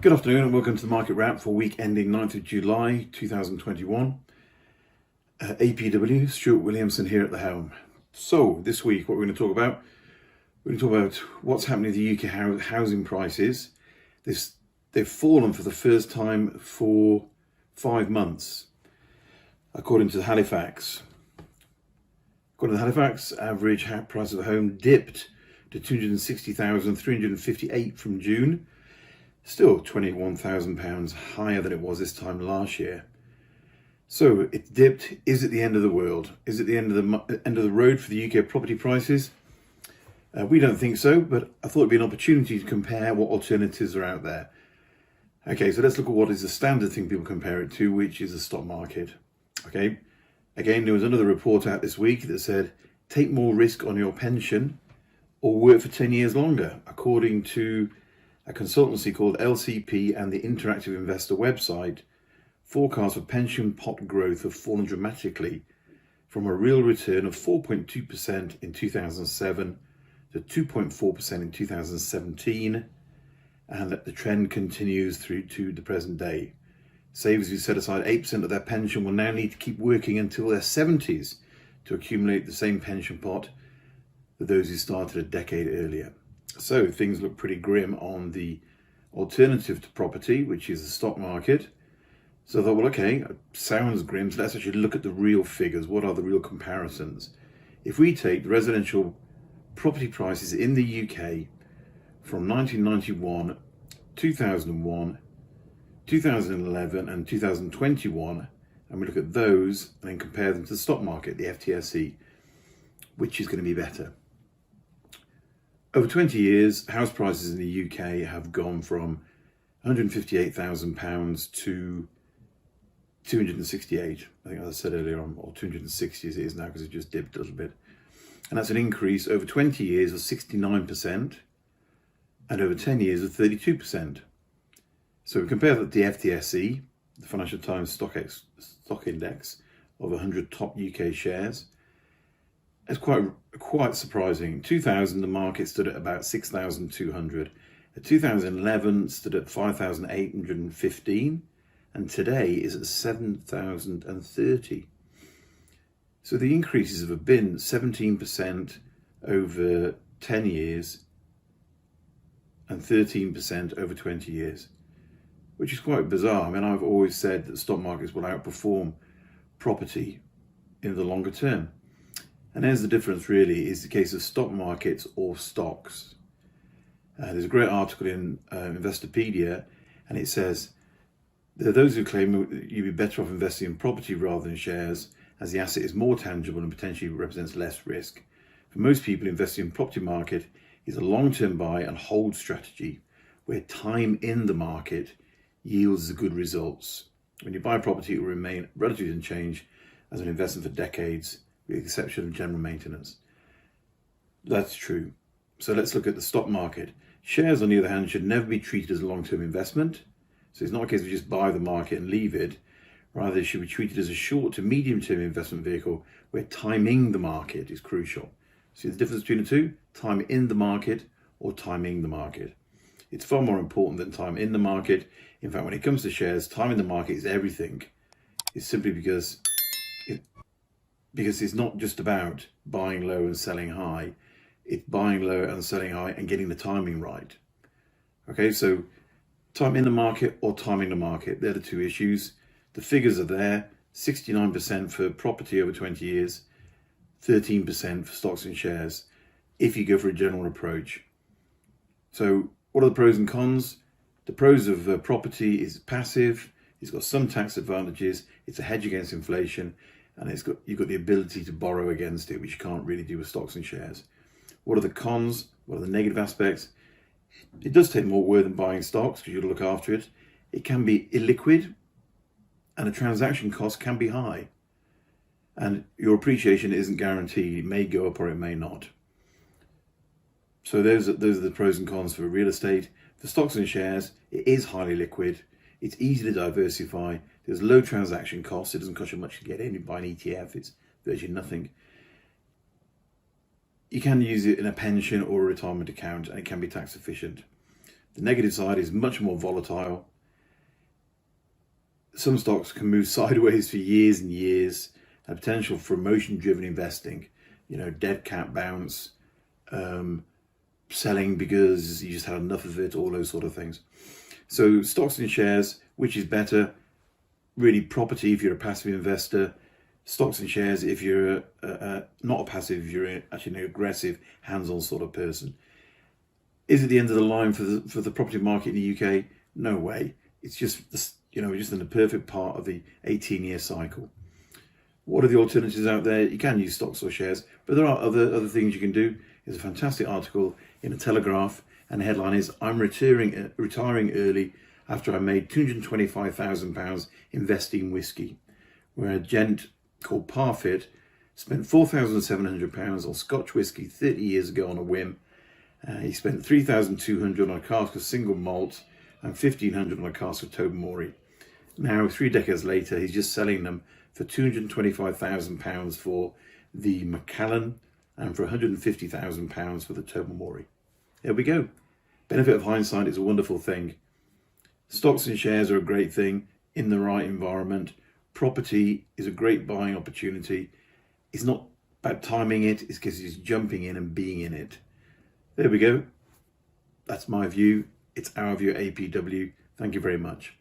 Good afternoon and welcome to the Market Wrap for week ending 9th of July 2021. APW, Stuart Williamson here at the helm. So this week what we're going to talk about, we're going to talk about what's happening to the UK housing prices. They've fallen for the first time for 5 months, according to Halifax. According to Halifax, average price of a home dipped to £260,358 from June. Still £21,000 higher than it was this time last year. So it dipped. Is it the end of the world? Is it the end of the road for the UK property prices? We don't think so, but I thought it'd be an opportunity to compare what alternatives are out there. Okay, so let's look at what is the standard thing people compare it to, which is the stock market. Okay, again, there was another report out this week that said, take more risk on your pension or work for 10 years longer, according to a consultancy called LCP and the Interactive Investor website. Forecasts of pension pot growth have fallen dramatically from a real return of 4.2% in 2007 to 2.4% in 2017, and that the trend continues through to the present day. Savers who set aside 8% of their pension will now need to keep working until their 70s to accumulate the same pension pot that those who started a decade earlier. So things look pretty grim on the alternative to property, which is the stock market. So I thought, well, okay, sounds grim, so let's actually look at the real figures. What are the real comparisons? If we take the residential property prices in the UK from 1991, 2001, 2011 and 2021, and we look at those and then compare them to the stock market, the FTSE, which is going to be better? Over 20 years, house prices in the UK have gone from £158,000 to 268. I think as I said earlier on, or 260 as it is now because it just dipped a little bit. And that's an increase over 20 years of 69% and over 10 years of 32%. So we compare that to the FTSE, the Financial Times stock index of 100 top UK shares. It's quite surprising. In 2000, the market stood at about 6,200. In 2011, stood at 5,815, and today is at 7,030. So the increases have been 17% over 10 years and 13% over 20 years, which is quite bizarre. I mean, I've always said that stock markets will outperform property in the longer term. And there's the difference really, is the case of stock markets or stocks. There's a great article in Investopedia, and it says, there are those who claim you'd be better off investing in property rather than shares, as the asset is more tangible and potentially represents less risk. For most people, investing in property market is a long-term buy and hold strategy, where time in the market yields the good results. When you buy property, it will remain relatively unchanged as an investment for decades, with the exception of general maintenance. That's true. So let's look at the stock market. Shares, on the other hand, should never be treated as a long-term investment. So it's not a case of just buy the market and leave it. Rather, it should be treated as a short to medium-term investment vehicle where timing the market is crucial. See the difference between the two? Time in the market or timing the market. It's far more important than time in the market. In fact, when it comes to shares, time in the market is everything. It's simply because it's not just about buying low and selling high. It's buying low and selling high and getting the timing right. Okay, so time in the market or timing the market, they're the two issues. The figures are there, 69% for property over 20 years, 13% for stocks and shares, if you go for a general approach. So what are the pros and cons? The pros of property is passive, it's got some tax advantages, it's a hedge against inflation, and you've got the ability to borrow against it, which you can't really do with stocks and shares. What are the cons? What are the negative aspects? It does take more work than buying stocks because you've got to look after it. It can be illiquid, and the transaction cost can be high. And your appreciation isn't guaranteed. It may go up or it may not. So those are the pros and cons for real estate. For stocks and shares, it is highly liquid. It's easy to diversify. There's low transaction costs. It doesn't cost you much to get in. You buy an ETF, it's virtually nothing. You can use it in a pension or a retirement account, and it can be tax efficient. The negative side is much more volatile. Some stocks can move sideways for years and years. A potential for emotion-driven investing, dead cat bounce, selling because you just had enough of it, all those sort of things. So stocks and shares, which is better? Really, property if you're a passive investor. Stocks and shares if you're not a passive, if you're actually an aggressive, hands-on sort of person. Is it the end of the line for the property market in the UK? No way. It's just we're just in the perfect part of the 18-year cycle. What are the alternatives out there? You can use stocks or shares, but there are other things you can do. There's a fantastic article in the Telegraph, and the headline is, "I'm retiring early after I made £225,000 investing in whiskey," where a gent called Parfit spent £4,700 on Scotch whiskey 30 years ago on a whim. He spent £3,200 on a cask of single malt and £1,500 on a cask of Tobermory. Now, 3 decades later, he's just selling them for £225,000 for the Macallan and for £150,000 for the Tobermory. There we go. Benefit of hindsight is a wonderful thing. Stocks and shares are a great thing in the right environment. Property is a great buying opportunity. It's not about timing it, it's because it's jumping in and being in it. There we go. That's my view. It's our view at APW. Thank you very much.